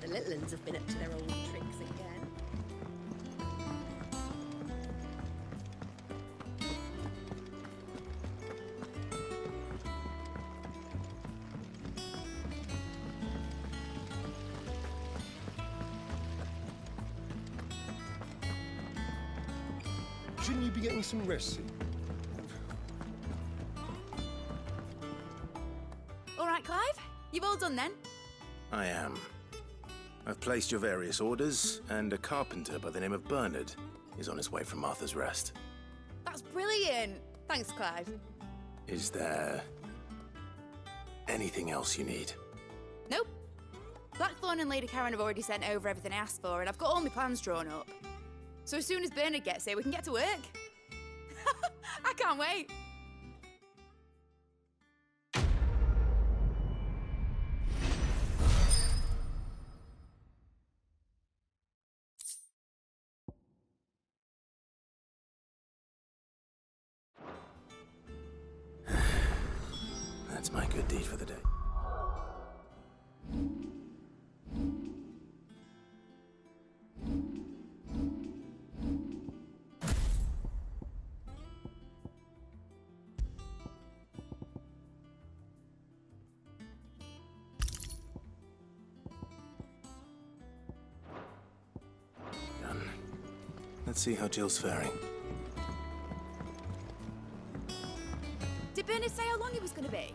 The little ones have been up to their old tricks again. Shouldn't you be getting some rest? All right, Clive? You've all done then? I am. I've placed your various orders, and a carpenter by the name of Bernard is on his way from Martha's Rest. That's brilliant. Thanks, Clive. Is there anything else you need? Nope. Blackthorn and Lady Karen have already sent over everything I asked for, and I've got all my plans drawn up. So as soon as Bernard gets here, we can get to work. I can't wait. That's my good deed for the day. Done. Let's see how Jill's faring. Did Bernard say how long he was going to be?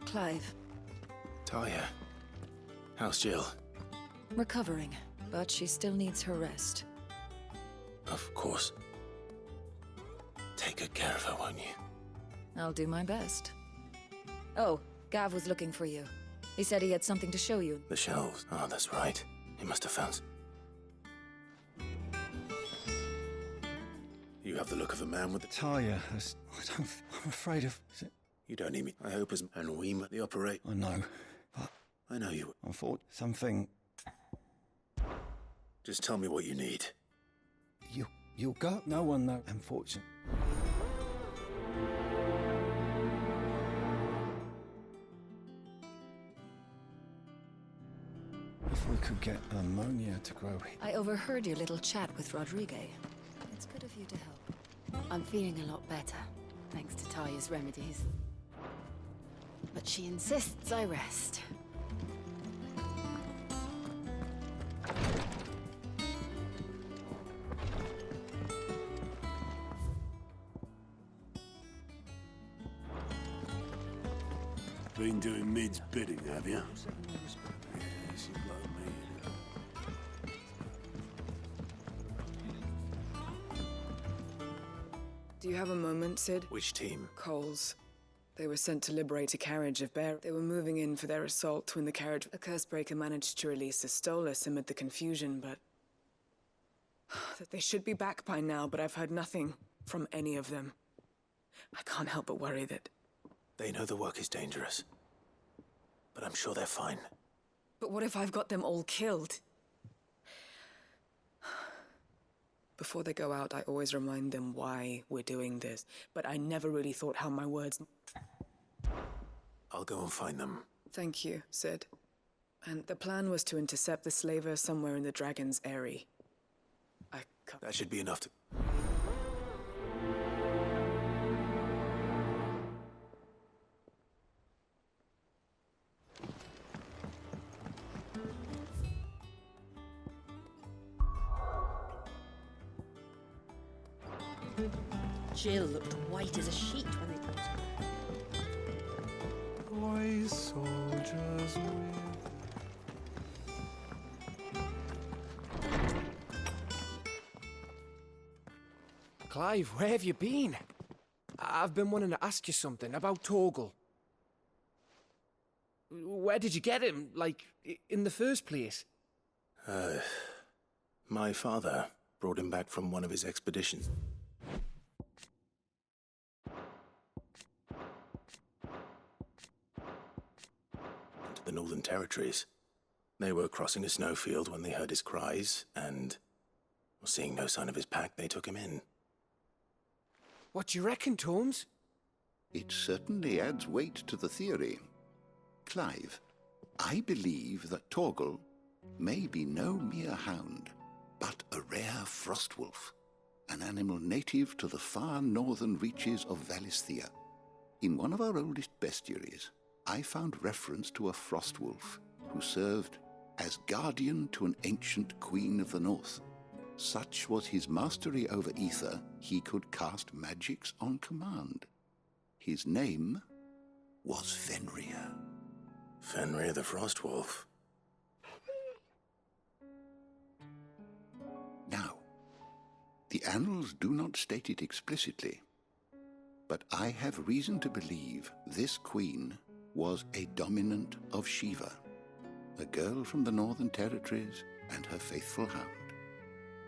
Clive. Talia, how's Jill? Recovering, but she still needs her rest. Of course. Take good care of her, won't you? I'll do my best. Oh, Gav was looking for you. He said he had something to show you. The shelves. Oh, that's right. He must have found... You have the look of a man with the... Talia, I'm afraid of... You don't need me. I hope as... And we the operate. I know, but... I know you... I thought something... Just tell me what you need. You'll go? No one knows, unfortunately. If we could get ammonia to grow... I overheard your little chat with Rodrigue. It's good of you to help. I'm feeling a lot better, thanks to Talia's remedies. But she insists I rest. Been doing Mid's bidding, have you? Yes, you blow me. Do you have a moment, Sid? Which team? Coles. They were sent to liberate a carriage of bear. They were moving in for their assault when the carriage... A Cursebreaker managed to release a Stolas amid the confusion, but... That they should be back by now, but I've heard nothing from any of them. I can't help but worry that... They know the work is dangerous. But I'm sure they're fine. But what if I've got them all killed? Before they go out, I always remind them why we're doing this. But I never really thought how my words... I'll go and find them. Thank you, Sid. And the plan was to intercept the slaver somewhere in the Dragon's Eyrie. That should be enough to... Jill looked white as a sheet when they put her. Boy soldiers Clive, where have you been? I've been wanting to ask you something about Torgal. Where did you get him, like, in the first place? My father brought him back from one of his expeditions. the Northern Territories. They were crossing a snowfield when they heard his cries, and, seeing no sign of his pack, they took him in. What do you reckon, Torms? It certainly adds weight to the theory. Clive, I believe that Torgal may be no mere hound, but a rare frostwolf, an animal native to the far northern reaches of Valisthea. In one of our oldest bestiaries, I found reference to a frostwolf who served as guardian to an ancient queen of the north. Such was his mastery over ether, he could cast magics on command. His name was Fenrir. Fenrir the Frostwolf. Now, the annals do not state it explicitly, but I have reason to believe this queen was a dominant of Shiva, a girl from the Northern Territories and her faithful hound.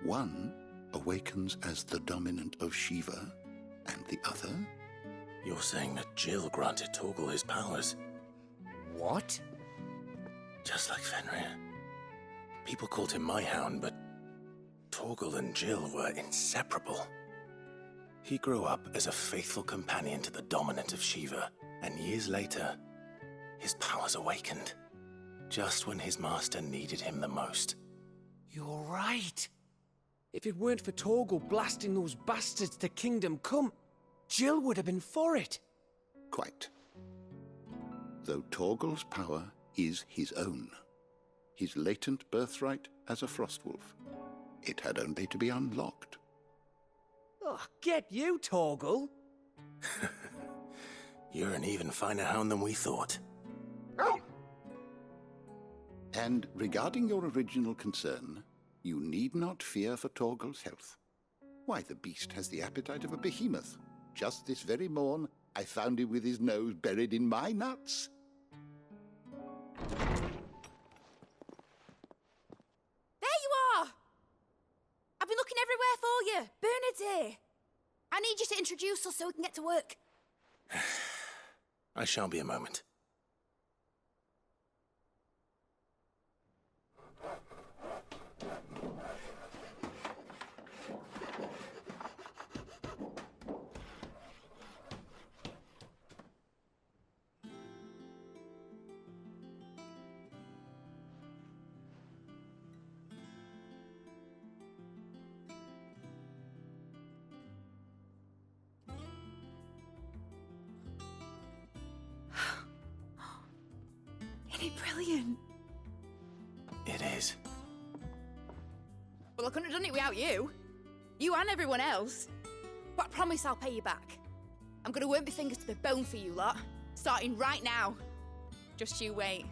One awakens as the dominant of Shiva, and the other... You're saying that Jill granted Torgal his powers? What? Just like Fenrir. People called him my hound, but Torgal and Jill were inseparable. He grew up as a faithful companion to the dominant of Shiva, and years later, his powers awakened, just when his master needed him the most. You're right. If it weren't for Torgal blasting those bastards to Kingdom Come, Jill would have been for it. Quite. Though Torgal's power is his own, his latent birthright as a frostwolf. It had only to be unlocked. Oh, get you, Torgal! You're an even finer hound than we thought. And regarding your original concern, you need not fear for Torgal's health. Why, the beast has the appetite of a behemoth. Just this very morn, I found him with his nose buried in my nuts. There you are! I've been looking everywhere for you. Bernard's here. I need you to introduce us so we can get to work. I shall be a moment. Isn't it brilliant? It is. Well, I couldn't have done it without you. You and everyone else. But I promise I'll pay you back. I'm gonna work my fingers to the bone for you lot, starting right now. Just you wait.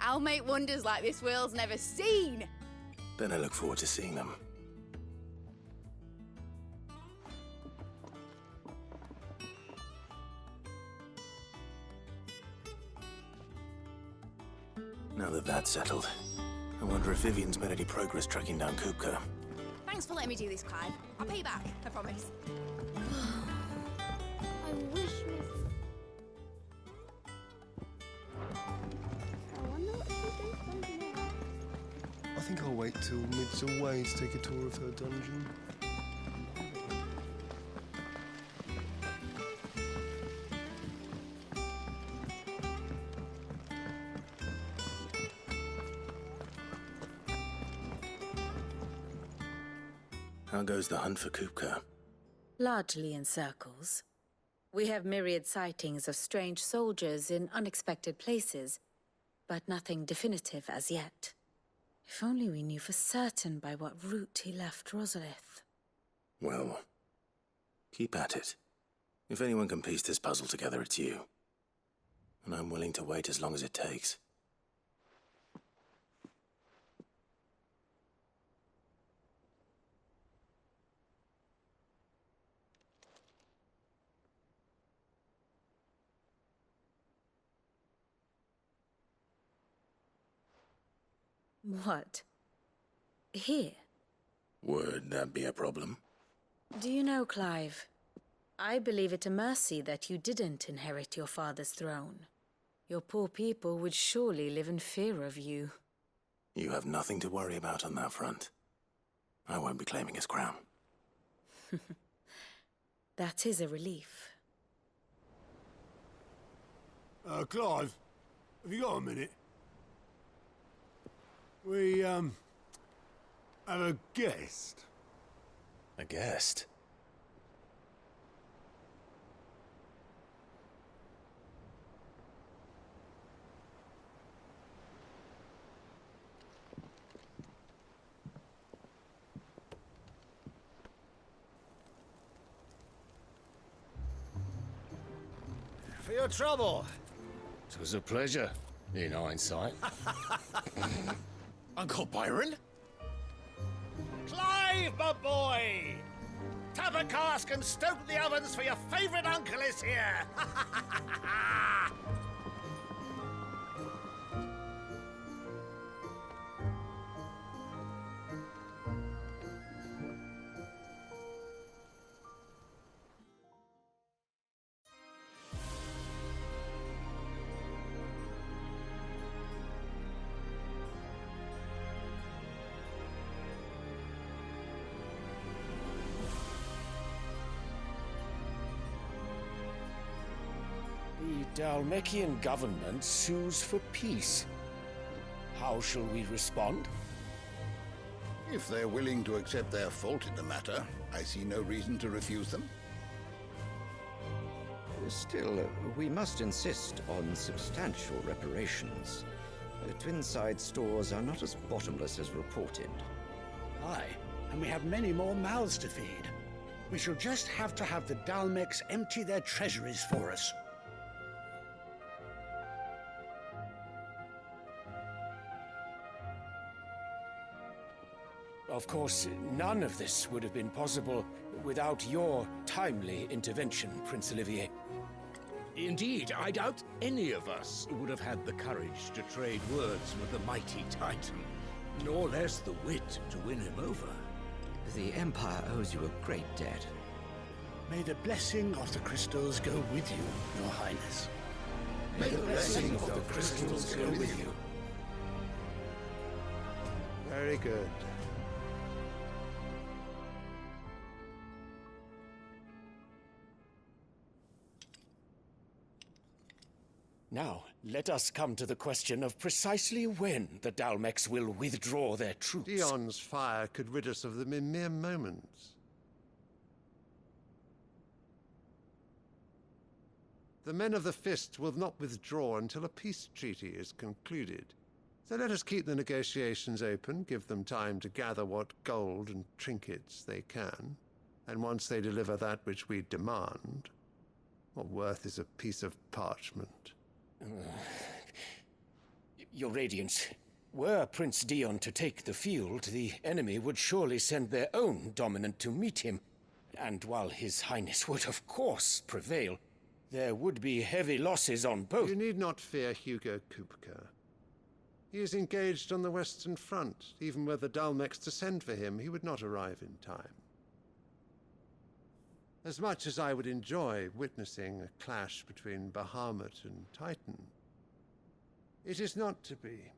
I'll make wonders like this world's never seen. Then I look forward to seeing them. Now that that's settled, I wonder if Vivian's made any progress tracking down Kupka. Thanks for letting me do this, Clive. I'll pay you back, I promise. I wish Miss... I wonder what she thinks I'm gonna... I think I'll wait till Mid's away to take a tour of her dungeon. How goes the hunt for Kupka? Largely in circles. We have myriad sightings of strange soldiers in unexpected places, but nothing definitive as yet. If only we knew for certain by what route he left Rosalith. Well, keep at it. If anyone can piece this puzzle together, it's you. And I'm willing to wait as long as it takes. What? Here? Would that be a problem? Do you know, Clive, I believe it a mercy that you didn't inherit your father's throne. Your poor people would surely live in fear of you. You have nothing to worry about on that front. I won't be claiming his crown. That is a relief. Clive, have you got a minute? We, have a guest. A guest? For your trouble. It was a pleasure, in hindsight. Uncle Byron? Clive, my boy! Tap a cask and stoke the ovens, for your favourite uncle is here! The Dalmekian government sues for peace. How shall we respond? If they're willing to accept their fault in the matter, I see no reason to refuse them. Still, we must insist on substantial reparations. Twinside stores are not as bottomless as reported. Aye, and we have many more mouths to feed. We shall just have to have the Dalmeks empty their treasuries for us. Of course, none of this would have been possible without your timely intervention, Prince Olivier. Indeed, I doubt any of us would have had the courage to trade words with the mighty Titan, nor less the wit to win him over. The Empire owes you a great debt. May the blessing of the crystals go with you, Your Highness. May the blessing of the crystals go with you. Very good. Now, let us come to the question of precisely when the Dalmeks will withdraw their troops. Dion's fire could rid us of them in mere moments. The men of the Fist will not withdraw until a peace treaty is concluded. So let us keep the negotiations open, give them time to gather what gold and trinkets they can, and once they deliver that which we demand, what worth is a piece of parchment? Your Radiance, were Prince Dion to take the field, the enemy would surely send their own dominant to meet him. And while His Highness would of course prevail, there would be heavy losses on both. You need not fear Hugo Kupka. He is engaged on the Western Front. Even were the Dalmeks to send for him, he would not arrive in time. As much as I would enjoy witnessing a clash between Bahamut and Titan, it is not to be.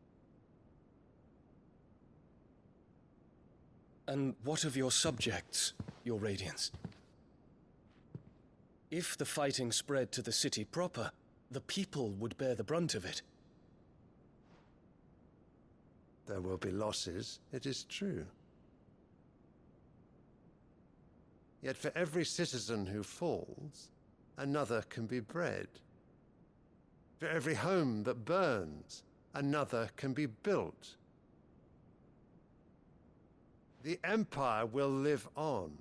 And what of your subjects, Your Radiance? If the fighting spread to the city proper, the people would bear the brunt of it. There will be losses, it is true. Yet for every citizen who falls, another can be bred. For every home that burns, another can be built. The Empire will live on.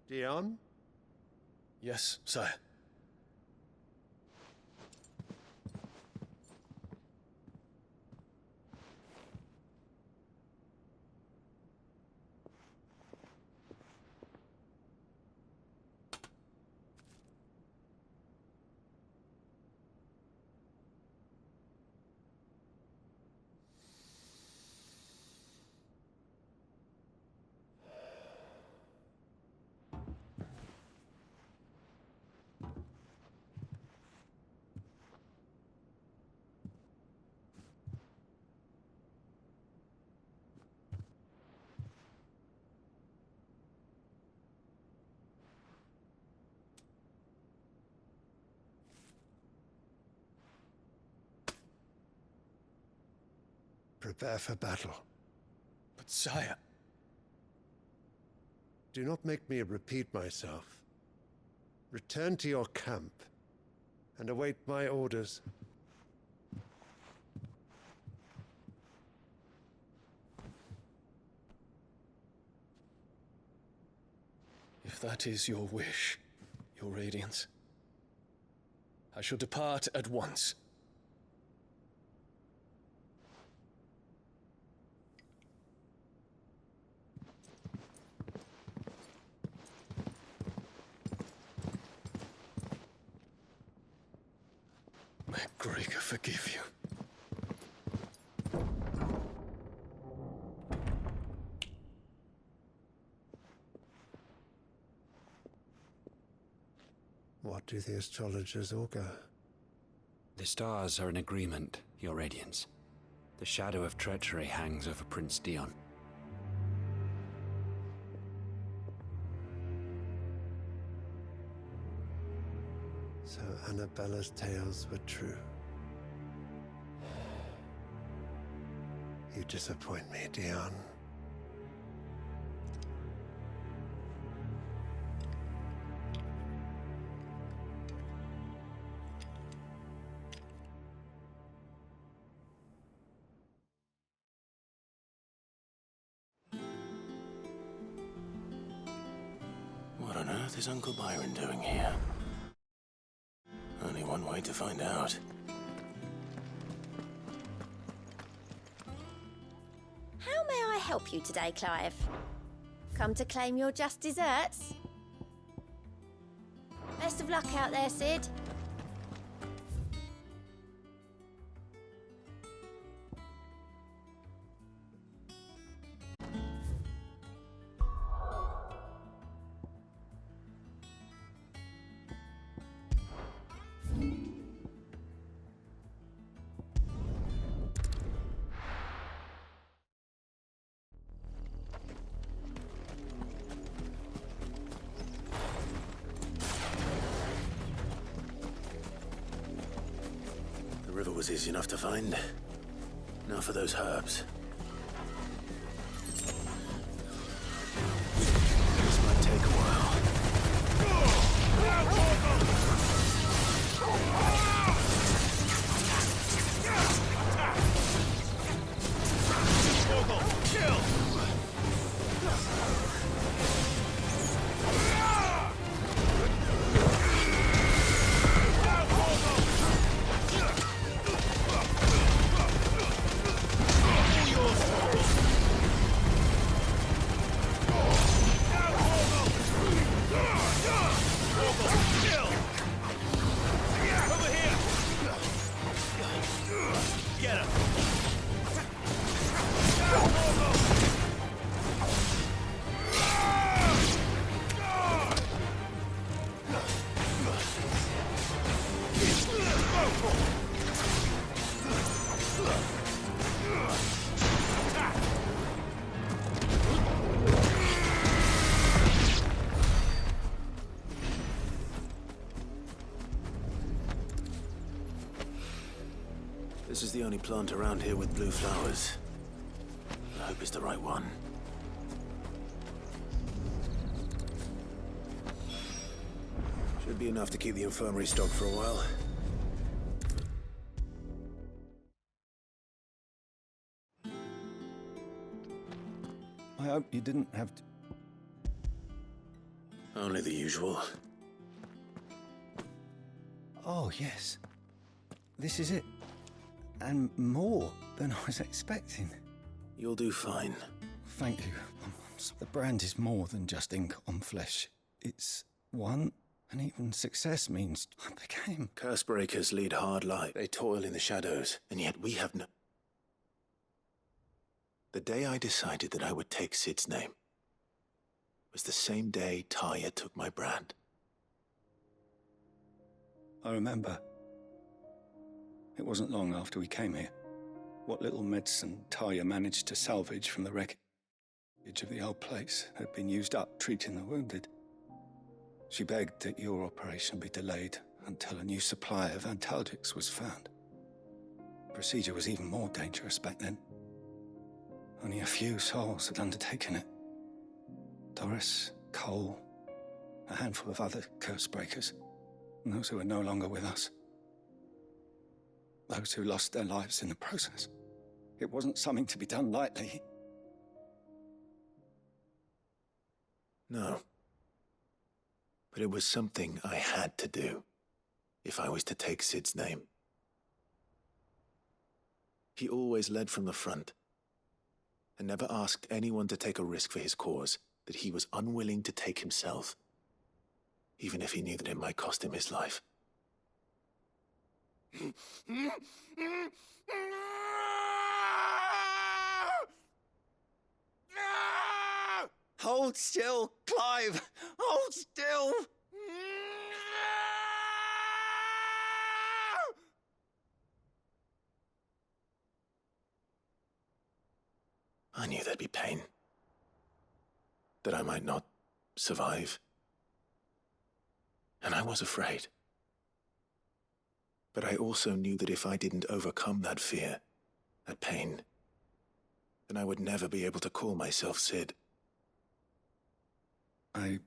Dion? Yes, sire. Prepare for battle. But sire... Do not make me repeat myself. Return to your camp and await my orders. If that is your wish, your Radiance, I shall depart at once. May Gregor forgive you. What do the astrologers augur? The stars are in agreement, Your Radiance. The shadow of treachery hangs over Prince Dion. So Annabella's tales were true. You disappoint me, Dion. What on earth is Uncle Byron doing here? Only one way to find out. How may I help you today, Clive? Come to claim your just desserts? Best of luck out there, Sid. The river was easy enough to find. Now for those herbs. This might take a while. This is the only plant around here with blue flowers. I hope it's the right one. Should be enough to keep the infirmary stocked for a while. I hope you didn't have to... Only the usual. Oh, yes. This is it. And more than I was expecting. You'll do fine. Thank you. The brand is more than just ink on flesh. It's one, and even success means I became... Cursebreakers lead hard life. They toil in the shadows, and yet we have no... The day I decided that I would take Sid's name was the same day Taya took my brand. I remember. It wasn't long after we came here. What little medicine Taya managed to salvage from the wreckage of the old place had been used up treating the wounded. She begged that your operation be delayed until a new supply of antalgics was found. The procedure was even more dangerous back then. Only a few souls had undertaken it. Doris, Cole, a handful of other curse breakers, and those who are no longer with us. Those who lost their lives in the process. It wasn't something to be done lightly. No. But it was something I had to do, if I was to take Sid's name. He always led from the front, and never asked anyone to take a risk for his cause that he was unwilling to take himself, even if he knew that it might cost him his life. Hold still, Clive! Hold still! I knew there'd be pain. That I might not survive. And I was afraid. But I also knew that if I didn't overcome that fear, that pain, then I would never be able to call myself Sid. I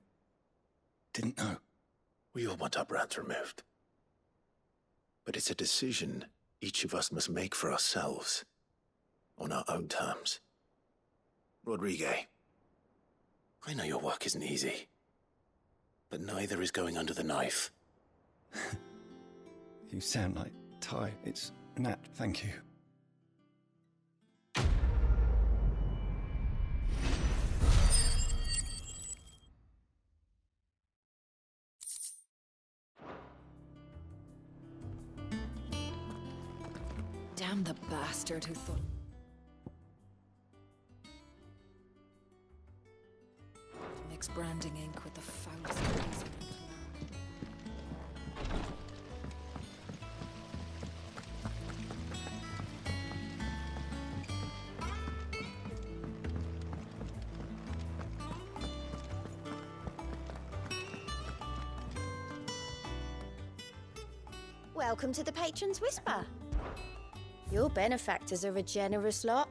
didn't know. We all want our brands removed. But it's a decision each of us must make for ourselves, on our own terms. Rodrigue, I know your work isn't easy, but neither is going under the knife. You sound like Ty. It's Nat, thank you. Damn the bastard who thought... Mix branding ink with the foulest poison. Welcome to the Patron's Whisper. Your benefactors are a generous lot.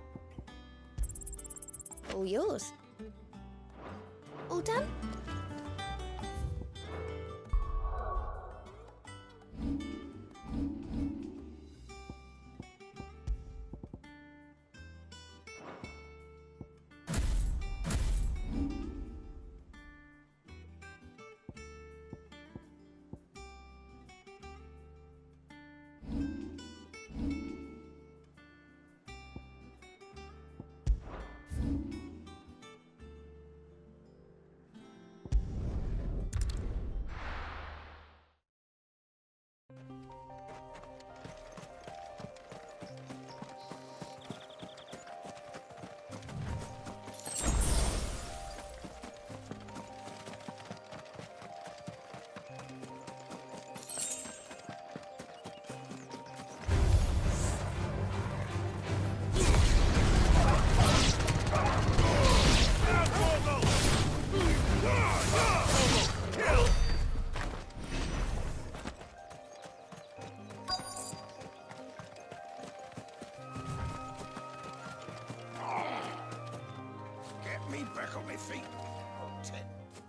All yours. All done?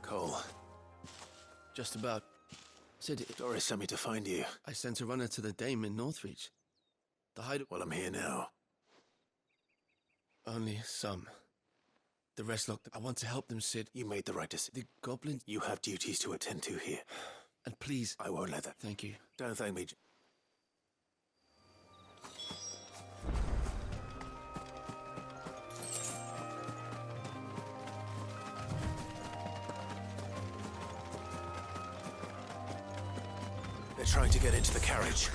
Cole. Just about. Sid, Doris sent me to find you. I sent a runner to the Dame in Northreach. The hide... Well, I'm here now. Only some. The rest locked up. I want to help them, Sid. You made the right decision. The goblins... You have duties to attend to here. And please... I won't let that. Thank you. Don't thank me. They're trying to get into the carriage.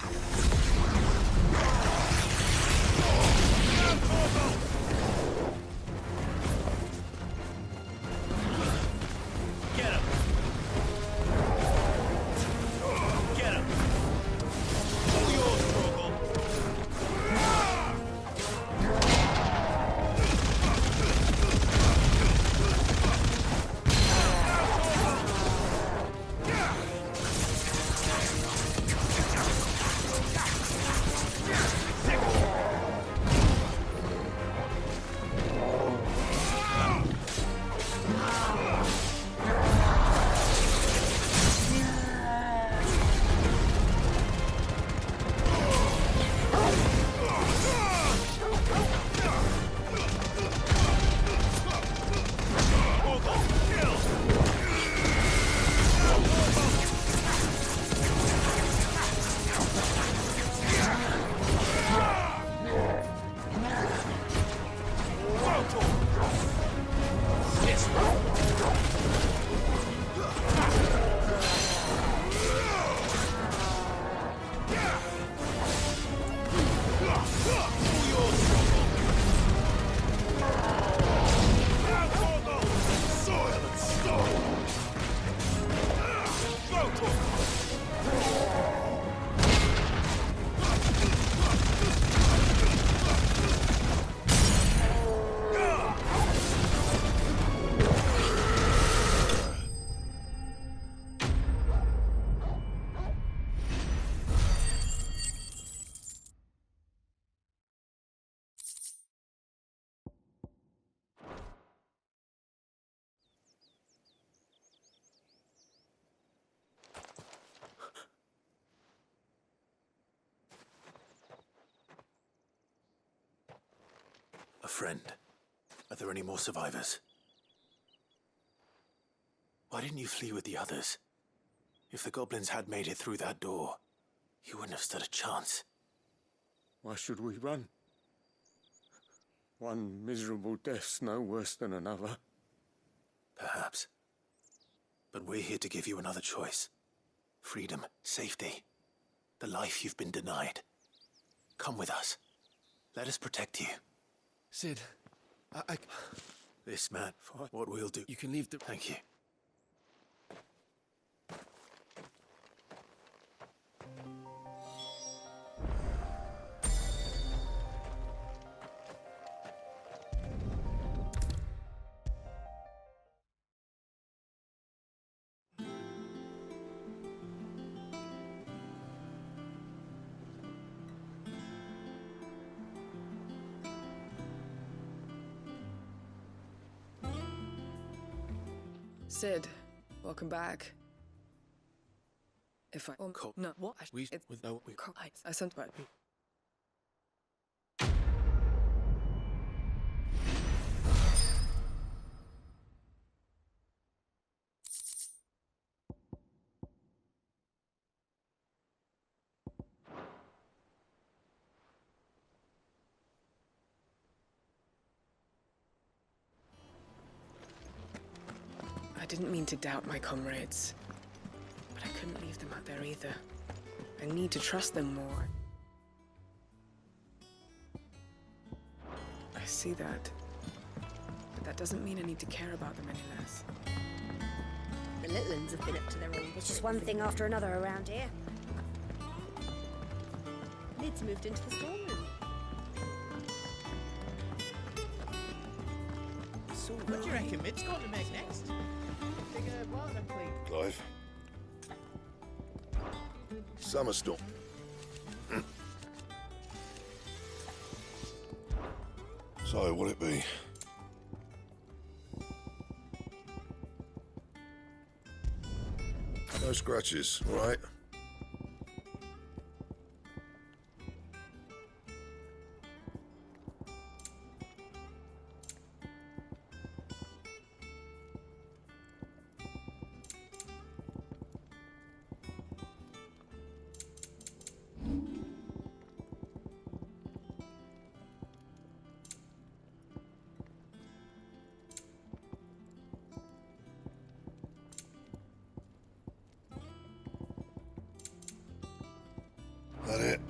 Get him! Get him! All yours, Torgal! A friend. Are there any more survivors? Why didn't you flee with the others? If the goblins had made it through that door, you wouldn't have stood a chance. Why should we run? One miserable death's no worse than another. Perhaps. But we're here to give you another choice. Freedom, safety, the life you've been denied. Come with us. Let us protect you. Sid, This man, what we'll do. You can leave the... Thank you. Sid, welcome back. If I... no, what? I sent back. I didn't mean to doubt my comrades, but I couldn't leave them out there either. I need to trust them more. I see that, but that doesn't mean I need to care about them any less. The little ones have been up to their own. It's just one thing after another around here. Lid's moved into the storeroom. So what do you reckon Mid's going to make next? Bigger water plate. Clive. Summer storm. So, what'll it be? No scratches, all right? That it?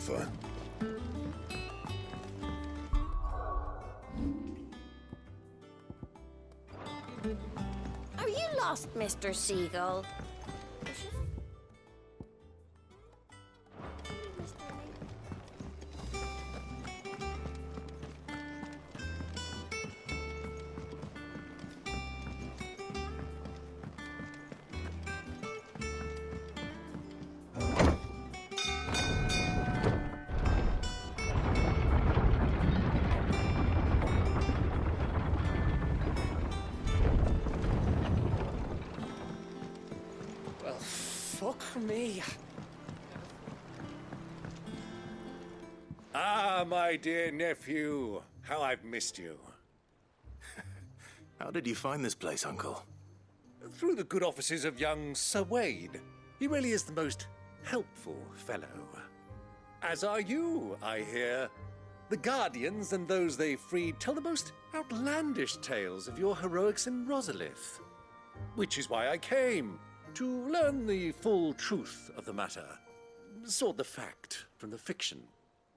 fine. Are you lost, Mr. Seagull? Well, fuck me. Ah, my dear nephew, how I've missed you. How did you find this place, Uncle? Through the good offices of young Sir Wade. He really is the most helpful fellow. As are you, I hear. The Guardians and those they freed tell the most outlandish tales of your heroics in Rosalith. Which is why I came, to learn the full truth of the matter. Sort the fact from the fiction,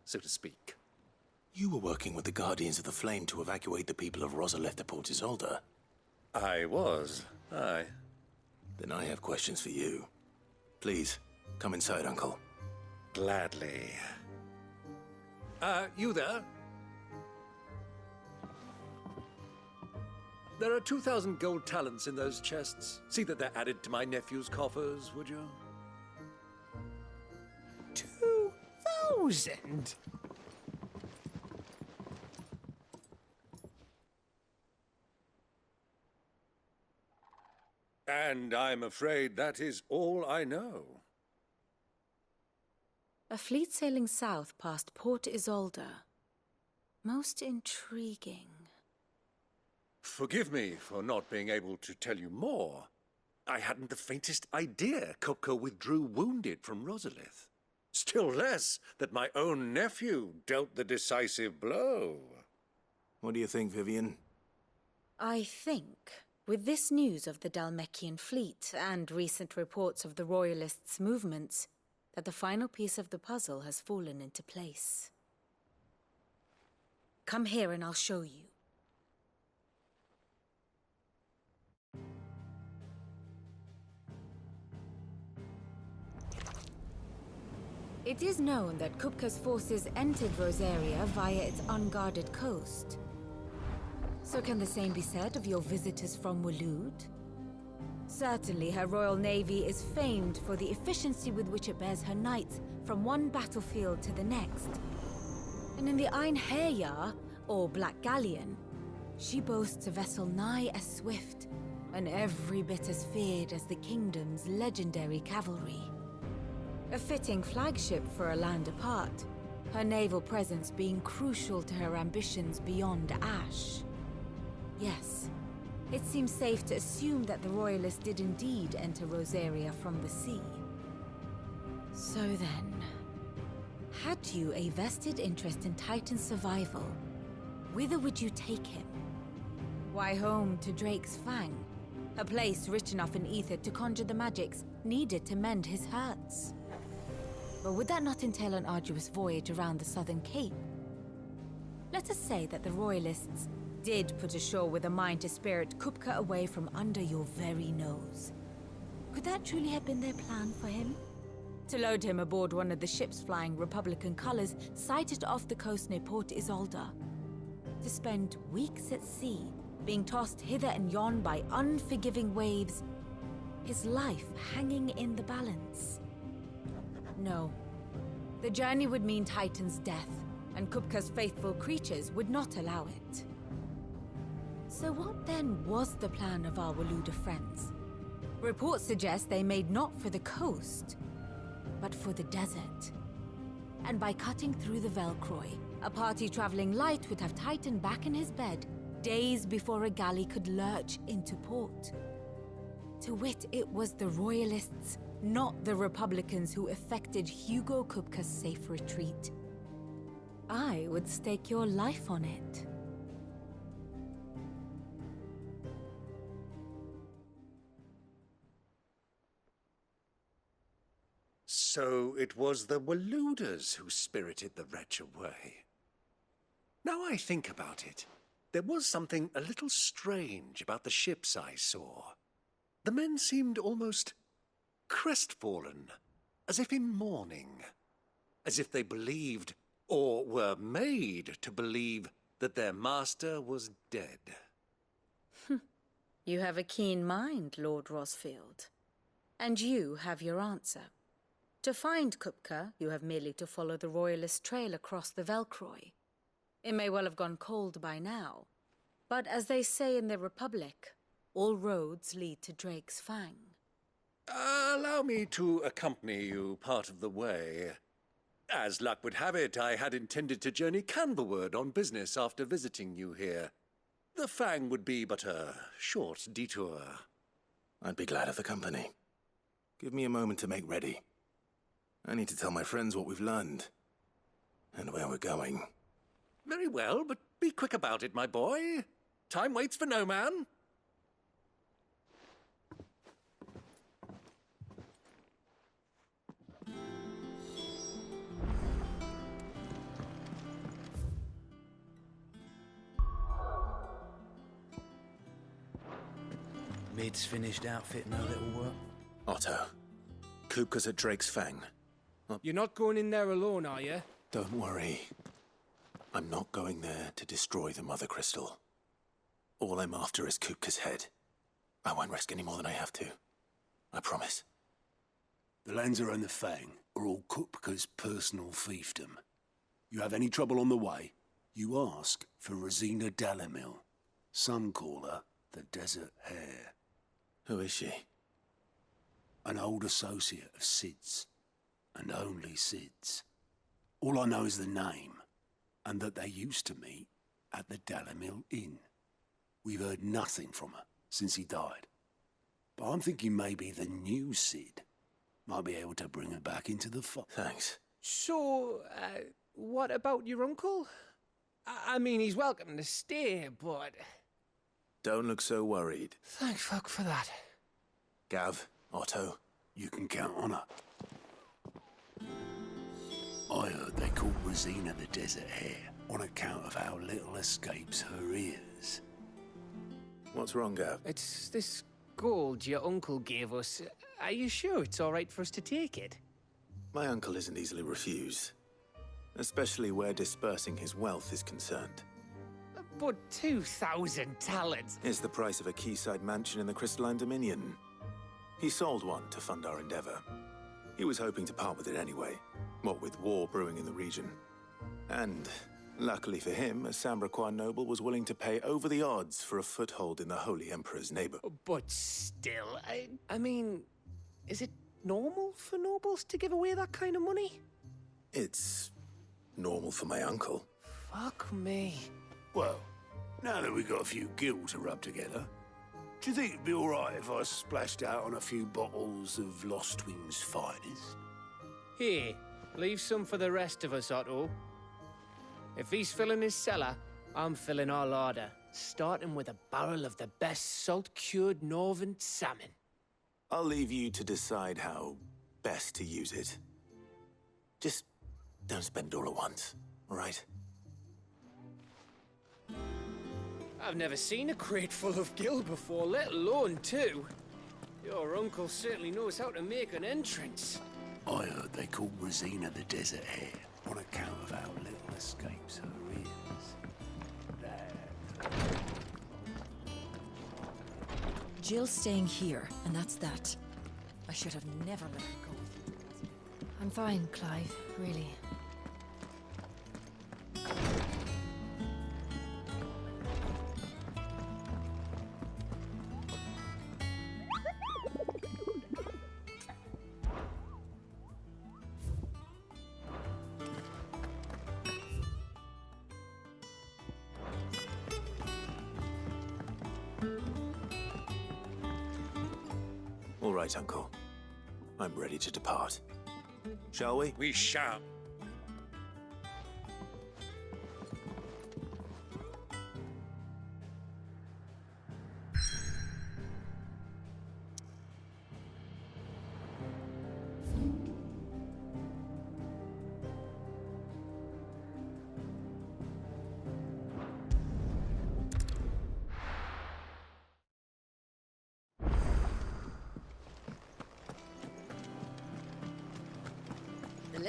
so to speak. You were working with the Guardians of the Flame to evacuate the people of Rosalith to Port Isolde. I was, aye. Then I have questions for you. Please, come inside, Uncle. Gladly. You there? There are 2,000 gold talents in those chests. See that they're added to my nephew's coffers, would you? 2,000? And I'm afraid that is all I know. A fleet sailing south past Port Isolde. Most intriguing. Forgive me for not being able to tell you more. I hadn't the faintest idea Kupka withdrew wounded from Rosalith. Still less that my own nephew dealt the decisive blow. What do you think, Vivian? I think, with this news of the Dhalmekian fleet and recent reports of the Royalists' movements, that the final piece of the puzzle has fallen into place. Come here and I'll show you. It is known that Kupka's forces entered Rosaria via its unguarded coast. So can the same be said of your visitors from Waloed? Certainly her Royal Navy is famed for the efficiency with which it bears her knights from one battlefield to the next. And in the Einherjar, or Black Galleon, she boasts a vessel nigh as swift and every bit as feared as the kingdom's legendary cavalry. A fitting flagship for a land apart, her naval presence being crucial to her ambitions beyond Ash. Yes, it seems safe to assume that the Royalists did indeed enter Rosaria from the sea. So then, had you a vested interest in Titan's survival, whither would you take him? Why, home to Drake's Fang, a place rich enough in ether to conjure the magics needed to mend his hurts. But would that not entail an arduous voyage around the southern cape? Let us say that the Royalists did put ashore with a mind to spirit Kupka away from under your very nose. Could that truly have been their plan for him? To load him aboard one of the ships flying Republican colors sighted off the coast near Port Isolde. To spend weeks at sea, being tossed hither and yon by unforgiving waves, his life hanging in the balance. No. The journey would mean Titan's death, and Kupka's faithful creatures would not allow it. So what then was the plan of our Waluda friends? Reports suggest they made not for the coast, but for the desert. And by cutting through the Velcroy, a party traveling light would have Titan back in his bed days before a galley could lurch into port. To wit, it was the Royalists, not the Republicans, who effected Hugo Kupka's safe retreat. I would stake your life on it. So it was the Waluders who spirited the wretch away. Now I think about it, there was something a little strange about the ships I saw. The men seemed almost crestfallen, as if in mourning, as if they believed, or were made to believe, that their master was dead. You have a keen mind, Lord Rosfield. And you have your answer. To find Kupka, you have merely to follow the Royalist trail across the Velcroy. It may well have gone cold by now, but as they say in the Republic, all roads lead to Drake's Fang. Allow me to accompany you part of the way. As luck would have it, I had intended to journey Canverward on business after visiting you here. The Fang would be but a short detour. I'd be glad of the company. Give me a moment to make ready. I need to tell my friends what we've learned and where we're going. Very well, but be quick about it, my boy. Time waits for no man. Mid's finished outfitting her little work. Otto, Kupka's at Drake's Fang. You're not going in there alone, are you? Don't worry. I'm not going there to destroy the Mother Crystal. All I'm after is Kupka's head. I won't risk any more than I have to. I promise. The Lanza and the Fang are all Kupka's personal fiefdom. You have any trouble on the way, you ask for Rosina Dalamil. Some call her the Desert Hare. Who is she? An old associate of Sid's, and only Sid's. All I know is the name, and that they used to meet at the Dalamil Inn. We've heard nothing from her since he died. But I'm thinking maybe the new Sid might be able to bring her back into the fold. Thanks. So, what about your uncle? I mean, he's welcome to stay, but... Don't look so worried. Thank fuck for that. Gav, Otto, you can count on her. I heard they call Rosina the Desert Hare on account of how little escapes her ears. What's wrong, Gav? It's this gold your uncle gave us. Are you sure it's all right for us to take it? My uncle isn't easily refused, especially where dispersing his wealth is concerned. But 2,000 talents. Is the price of a quayside mansion in the Crystalline Dominion. He sold one to fund our endeavor. He was hoping to part with it anyway, what with war brewing in the region. And, luckily for him, a Sambraquan noble was willing to pay over the odds for a foothold in the Holy Emperor's neighborhood. But still, I mean, is it normal for nobles to give away that kind of money? It's normal for my uncle. Fuck me. Well, now that we've got a few gills to rub together, do you think it'd be all right if I splashed out on a few bottles of Lost Wings finest? Here, leave some for the rest of us, Otto. If he's filling his cellar, I'm filling our larder, starting with a barrel of the best salt-cured northern salmon. I'll leave you to decide how best to use it. Just don't spend it all at once, all right? I've never seen a crate full of gill before, let alone two. Your uncle certainly knows how to make an entrance. I heard they call Rosina the Desert Hare on account of how little escapes her ears. Jill's staying here, and that's that. I should have never let her go. I'm fine, Clive, really. All right, Uncle. I'm ready to depart. Shall we? We shall.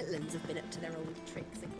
little uns have been up to their old tricks again.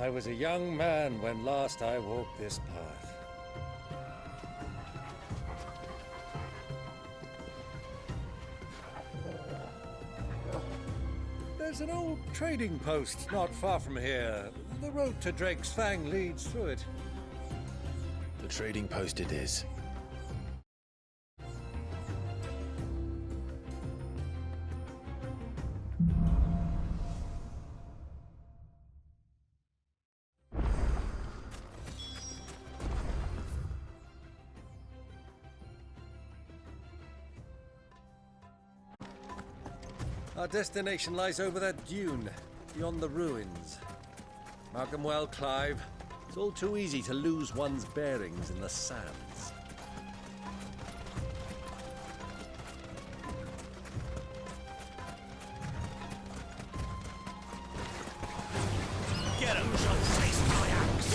I was a young man when last I walked this path. There's an old trading post not far from here. The road to Drake's Fang leads through it. The trading post it is. Our destination lies over that dune, beyond the ruins. Mark 'em well, Clive. It's all too easy to lose one's bearings in the sands. Get him, shall taste my axe!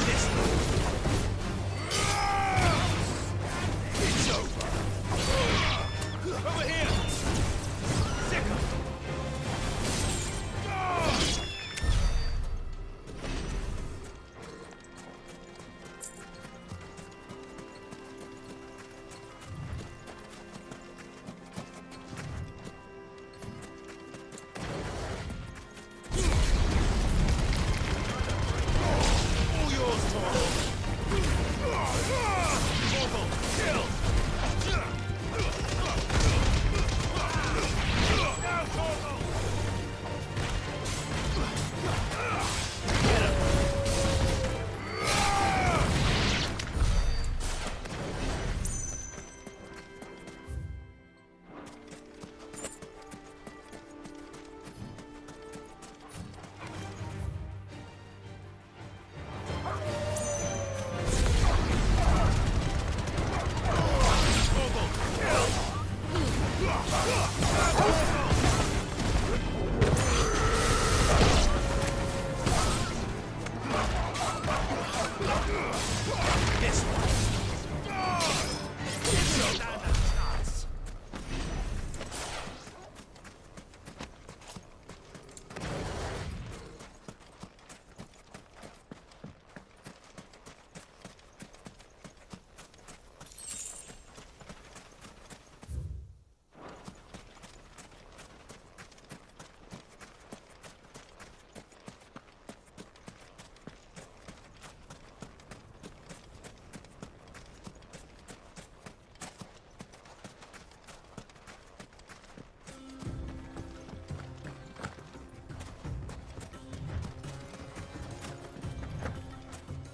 This it's over! Over here! Sick 'em!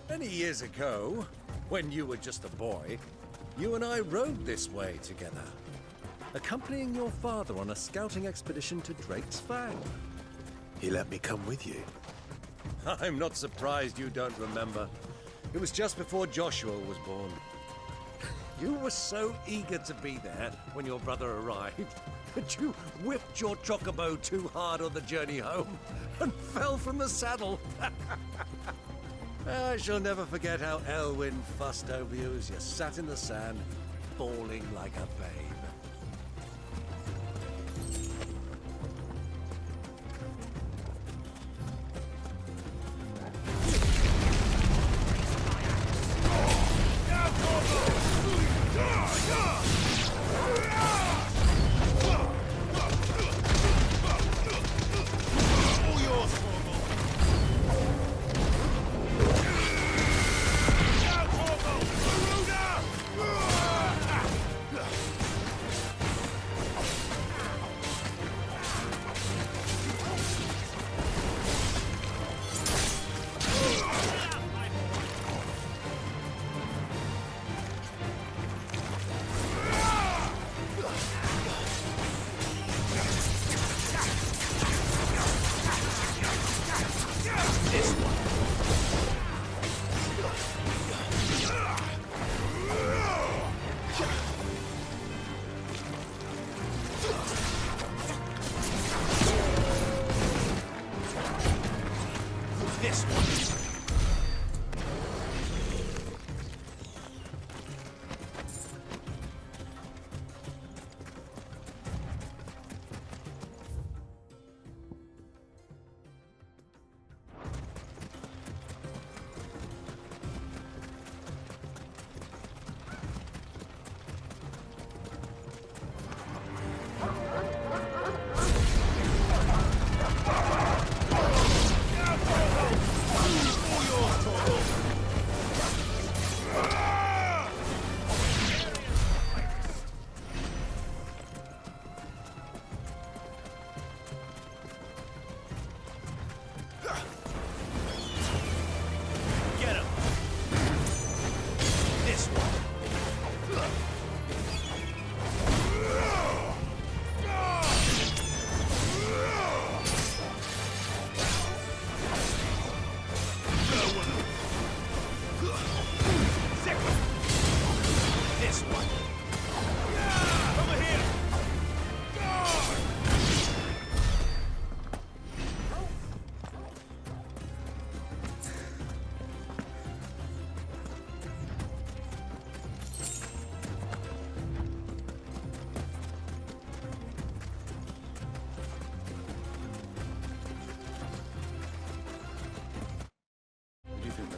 Many years ago, when you were just a boy, you and I rode this way together, accompanying your father on a scouting expedition to Drake's Fang. He let me come with you. I'm not surprised you don't remember. It was just before Joshua was born. You were so eager to be there when your brother arrived that you whipped your chocobo too hard on the journey home and fell from the saddle. I shall never forget how Elwyn fussed over you as you sat in the sand, bawling like a babe.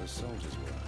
Soldiers were.